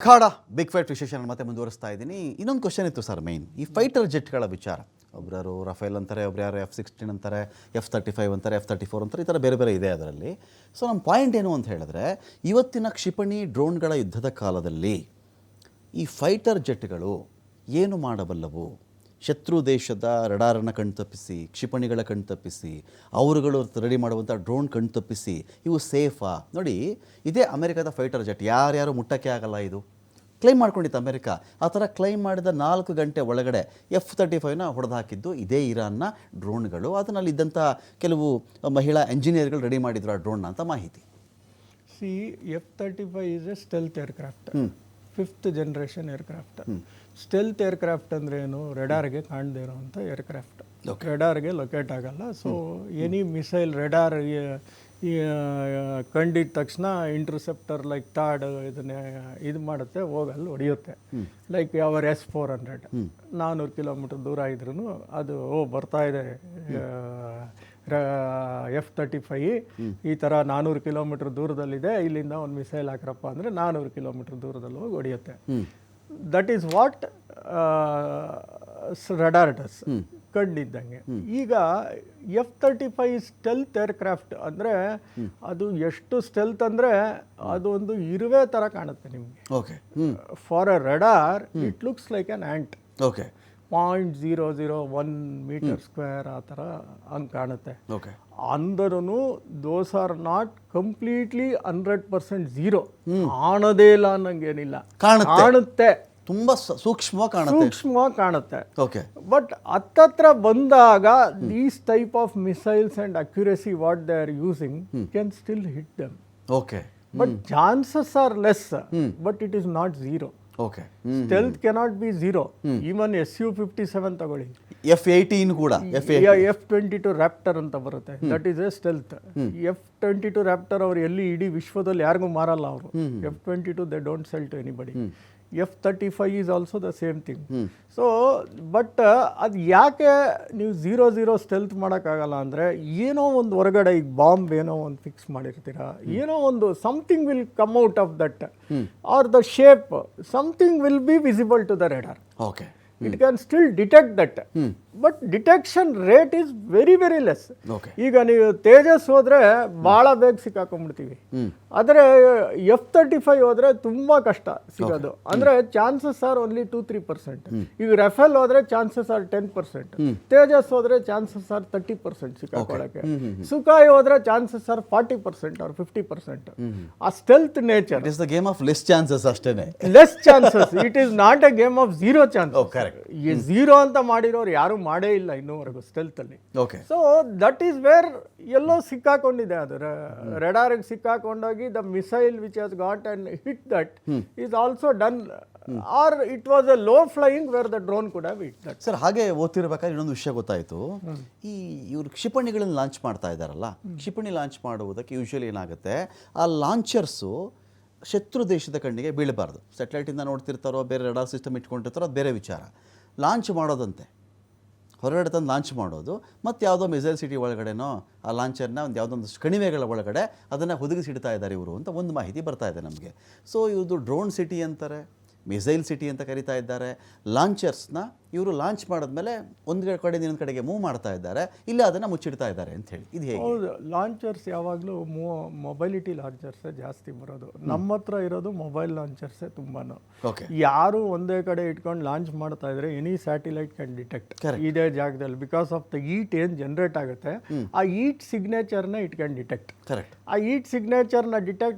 ಖಾಡ big fight ವಿಶೇಷ ಮತ್ತೆ ಮುಂದುವರಿಸ್ತಾ ಇದ್ದೀನಿ. ಇನ್ನೊಂದು ಕ್ವಶನ್ ಇತ್ತು ಸರ್, ಮೇನ್ ಈ ಫೈಟರ್ ಜೆಟ್ಗಳ ವಿಚಾರ. ಒಬ್ಬರು ರಫೇಲ್ ಅಂತಾರೆ, ಒಬ್ರು ಯಾರು F-16 ಅಂತಾರೆ, F-35 ಅಂತಾರೆ, F-34 ಅಂತಾರೆ, ಈ ಥರ ಬೇರೆ ಬೇರೆ ಇದೆ ಅದರಲ್ಲಿ. ಸೊ ನಮ್ಮ ಪಾಯಿಂಟ್ ಏನು ಅಂತ ಹೇಳಿದ್ರೆ, ಇವತ್ತಿನ ಕ್ಷಿಪಣಿ ಡ್ರೋನ್ಗಳ ಯುದ್ಧದ ಕಾಲದಲ್ಲಿ ಈ ಫೈಟರ್ ಜೆಟ್ಗಳು ಏನು ಮಾಡಬಲ್ಲವು? ಶತ್ರು ದೇಶದ ರಡಾರನ್ನು ಕಣ್ತಪ್ಪಿಸಿ, ಕ್ಷಿಪಣಿಗಳ ಕಣ್ತಪ್ಪಿಸಿ, ಅವರುಗಳು ರೆಡಿ ಮಾಡುವಂಥ ಡ್ರೋನ್ ಕಣ್ತಪ್ಪಿಸಿ ಇವು ಸೇಫಾ? ನೋಡಿ, ಇದೇ ಅಮೆರಿಕದ ಫೈಟರ್ ಜೆಟ್, ಯಾರ್ಯಾರು ಮುಟ್ಟಕ್ಕೆ ಆಗಲ್ಲ ಇದು ಕ್ಲೈಮ್ ಮಾಡ್ಕೊಂಡಿತ್ತು ಅಮೆರಿಕ. ಆ ಥರ ಕ್ಲೈಮ್ ಮಾಡಿದ 4 ಗಂಟೆ ಒಳಗಡೆ F-35ನ ಹೊಡೆದು ಹಾಕಿದ್ದು ಇದೇ ಇರಾನ್ನ ಡ್ರೋನ್ಗಳು. ಅದನ್ನಲ್ಲಿದ್ದಂಥ ಕೆಲವು ಮಹಿಳಾ ಎಂಜಿನಿಯರ್ಗಳು ರೆಡಿ ಮಾಡಿದ್ರು ಆ ಡ್ರೋನ್ನ ಅಂತ ಮಾಹಿತಿ. F-35 is a stealth aircraft, 5th generation aircraft. Stealth aircraft ಅಂದರೆ ಏನು? ರೆಡಾರ್ಗೆ ಕಾಣದೇ ಇರೋವಂಥ ಏರ್ಕ್ರಾಫ್ಟ್, ರೆಡಾರ್ಗೆ ಲೊಕೇಟ್ ಆಗಲ್ಲ. ಸೊ ಎನಿ ಮಿಸೈಲ್ ರೆಡಾರ್ ಕಂಡಿದ ತಕ್ಷಣ ಇಂಟರ್ಸೆಪ್ಟರ್ ಲೈಕ್ ಥರ್ಡ್ ಇದು ಮಾಡುತ್ತೆ, ಹೋಗಲ್ಲಿ ಹೊಡೆಯುತ್ತೆ. ಲೈಕ್ ಅವರ್ S-400 400 ಕಿಲೋಮೀಟರ್ ದೂರ ಇದ್ರೂ ಅದು ಬರ್ತಾ ಇದೆ F-35 ಈ ಥರ 400 ಕಿಲೋಮೀಟರ್ ದೂರದಲ್ಲಿದೆ, ಇಲ್ಲಿಂದ ಒಂದು ಮಿಸೈಲ್ ಹಾಕ್ರಪ್ಪ ಅಂದರೆ 400 ಕಿಲೋಮೀಟರ್ ದೂರದಲ್ಲಿ ಹೋಗಿ ಹೊಡೆಯುತ್ತೆ. That is what radar does ಕಂಡಿದ್ದಂಗೆ. ಈಗ F-35 ಸ್ಟೆಲ್ತ್ ಏರ್ಕ್ರಾಫ್ಟ್ ಅಂದರೆ ಅದು ಎಷ್ಟು ಸ್ಟೆಲ್ತ್ ಅಂದರೆ ಅದು ಒಂದು ಇರುವೆ ಥರ ಕಾಣುತ್ತೆ ನಿಮಗೆ. Okay, for a radar it looks like an ant. Okay, 0.001 metre square ಆ ಥರ ಹಂಗೆ ಕಾಣುತ್ತೆ. ಓಕೆ, ಅಂದರೂ those are not completely 100% zero. ಕಾಣೋದೇ ಇಲ್ಲ ಅನ್ನಂಗೇನಿಲ್ಲ, ಕಾಣುತ್ತೆ, ತುಂಬ ಸೂಕ್ಷ್ಮವಾಗಿ ಕಾಣುತ್ತೆ. ಓಕೆ, ಬಟ್ ಹತ್ತತ್ರ ಬಂದಾಗ these type of missiles and accuracy what they are using can still hit them. Okay, but chances are less, but it is not zero. Okay, stealth cannot be zero. Even Su-57 ತಗೊಳ್ಳಿ, F-18 ಕೂಡ, F-22 raptor ಅಂತ ಬರುತ್ತೆ, that is a stealth. F-22 raptor ಅವ್ರು ಎಲ್ಲಿ ಇಡೀ ವಿಶ್ವದಲ್ಲಿ ಯಾರಿಗೂ ಮಾರಲ್ಲ ಅವರು. F-22 they don't sell to anybody. F-35 is also the same thing. So but ಅದು ಯಾಕೆ ನೀವು 0-0 ಸ್ಟೆಲ್ತ್ ಮಾಡೋಕ್ಕಾಗಲ್ಲ ಅಂದರೆ, ಏನೋ ಒಂದು ಹೊರಗಡೆ ಈಗ ಬಾಂಬ್ ಏನೋ ಒಂದು ಫಿಕ್ಸ್ ಮಾಡಿರ್ತೀರ, ಏನೋ ಒಂದು something will come out of that or the shape, something will be visible to the radar. Okay, it can still detect that, but detection rate is very very less. ಈಗ ನೀವು ತೇಜಸ್ ಹೋದ್ರೆ ಭಾಳ ಬೇಗ ಸಿಕ್ಕಾಕೊಂಡ್ಬಿಡ್ತೀವಿ, ಆದರೆ F-35 ಹೋದ್ರೆ ತುಂಬ ಕಷ್ಟ ಸಿಗೋದು. ಅಂದರೆ ಚಾನ್ಸಸ್ ಆರ್ ಓನ್ಲಿ 2-3%. ಈಗ ರಫೇಲ್ ಹೋದ್ರೆ ಚಾನ್ಸಸ್ ಆರ್ 10%, ತೇಜಸ್ ಹೋದ್ರೆ ಚಾನ್ಸಸ್ ಆರ್ 30% ಸಿಕ್ಕಾಕೊಳ್ಳೋಕ್ಕೆ, ಸುಖಾಯ್ ಹೋದ್ರೆ ಚಾನ್ಸಸ್ ಆರ್ 40% ಆರ್ 50%. ಆ stealth nature it is the game of less chances ಅಷ್ಟೇನೆ, less chances. It is not a game of zero chances. Zero ಅಂತ ಮಾಡಿರೋರು ಯಾರು ಮಾಡೇ ಇಲ್ಲ ಇನ್ನೂವರೆಗೂ ಸ್ಟೆಲ್ತ್ ಅಲ್ಲಿ. ಸೊ ದಟ್ ಈಸ್ ವೇರ್ ಎಲ್ಲೋ ಸಿಕ್ಕಾಕೊಂಡಿದೆ ಅದು, ರೆಡಾರ್ಗೆ ಸಿಕ್ಕಾಕೊಂಡೋಗಿ the missile which has got and hit that is also done, or it was a low flying where the drone could have hit that. Sir, ಹಾಗೆ ಓದ್ತಿರ್ಬೇಕಾದ್ರೆ ಇನ್ನೊಂದು ವಿಷಯ ಗೊತ್ತಾಯಿತು. ಈ ಇವರು ಕ್ಷಿಪಣಿಗಳನ್ನು ಲಾಂಚ್ ಮಾಡ್ತಾ ಇದ್ದಾರಲ್ಲ, ಕ್ಷಿಪಣಿ ಲಾಂಚ್ ಮಾಡುವುದಕ್ಕೆ ಯೂಶಲಿ ಏನಾಗುತ್ತೆ, ಆ ಲಾಂಚರ್ಸು ಶತ್ರು ದೇಶದ ಕಣ್ಣಿಗೆ ಬೀಳಬಾರ್ದು. ಸ್ಯಾಟಲೈಟಿಂದ ನೋಡ್ತಿರ್ತಾರೋ, ಬೇರೆ ರಡಾರ್ ಸಿಸ್ಟಮ್ ಇಟ್ಕೊಂಡಿರ್ತಾರೋ, ಅದು ಬೇರೆ ವಿಚಾರ. ಲಾಂಚ್ ಮಾಡೋದಂತೆ, ಹೊರಗಡೆ ತಂದು ಲಾಂಚ್ ಮಾಡೋದು, ಮತ್ತು ಯಾವುದೋ ಮಿಸೈಲ್ ಸಿಟಿ ಒಳಗಡೆನೋ ಆ ಲಾಂಚರ್ನ ಒಂದು ಯಾವುದೊಂದು ಕಣಿವೆಗಳ ಒಳಗಡೆ ಅದನ್ನು ಹುದುಗಿಸಿಡ್ತಾ ಇದ್ದಾರೆ ಇವರು ಅಂತ ಒಂದು ಮಾಹಿತಿ ಬರ್ತಾ ಇದೆ ನಮಗೆ. ಸೊ ಇವ್ರದ್ದು ಡ್ರೋನ್ ಸಿಟಿ ಅಂತಾರೆ, ಮಿಸೈಲ್ ಸಿಟಿ ಅಂತ ಕರಿತಾ ಇದ್ದಾರೆ. ಲಾಂಚರ್ಸ್ನ ಇವರು ಲಾಂಚ್ ಮಾಡಿದ್ಮೇಲೆ ಒಂದು ಕಡೆಯಿಂದ ಇನ್ನೊಂದು ಕಡೆಗೆ ಮೂವ್ ಮಾಡ್ತಾ ಇದ್ದಾರೆ, ಇಲ್ಲ ಅದನ್ನು ಮುಚ್ಚಿಡ್ತಾ ಇದ್ದಾರೆ ಅಂತ ಹೇಳಿ. ಇದು ಹೇಗೆ? ಹೌದು, ಲಾಂಚರ್ಸ್ ಯಾವಾಗಲೂ ಮೊಬೈಲಿಟಿ ಲಾಂಚರ್ಸೇ ಜಾಸ್ತಿ ಬರೋದು. ನಮ್ಮ ಹತ್ರ ಇರೋದು ಮೊಬೈಲ್ ಲಾಂಚರ್ಸೇ ತುಂಬಾ. ಯಾರು ಒಂದೇ ಕಡೆ ಇಟ್ಕೊಂಡು ಲಾಂಚ್ ಮಾಡ್ತಾ ಇದ್ರೆ ಎನಿ ಸ್ಯಾಟಿಲೈಟ್ ಕ್ಯಾನ್ ಡಿಟೆಕ್ಟ್ ಇದೇ ಜಾಗದಲ್ಲಿ, ಬಿಕಾಸ್ ಆಫ್ ದ ಈಟ್ ಏನು ಜನರೇಟ್ ಆಗುತ್ತೆ, ಆ ಈಟ್ ಸಿಗ್ನೇಚರ್ನ ಇಟ್ ಕ್ಯಾನ್ ಡಿಟೆಕ್ಟ್. ಕರೆಕ್ಟ್. ಆ ಈಟ್ ಸಿಗ್ನೇಚರ್ನ ಡಿಟೆಕ್ಟ್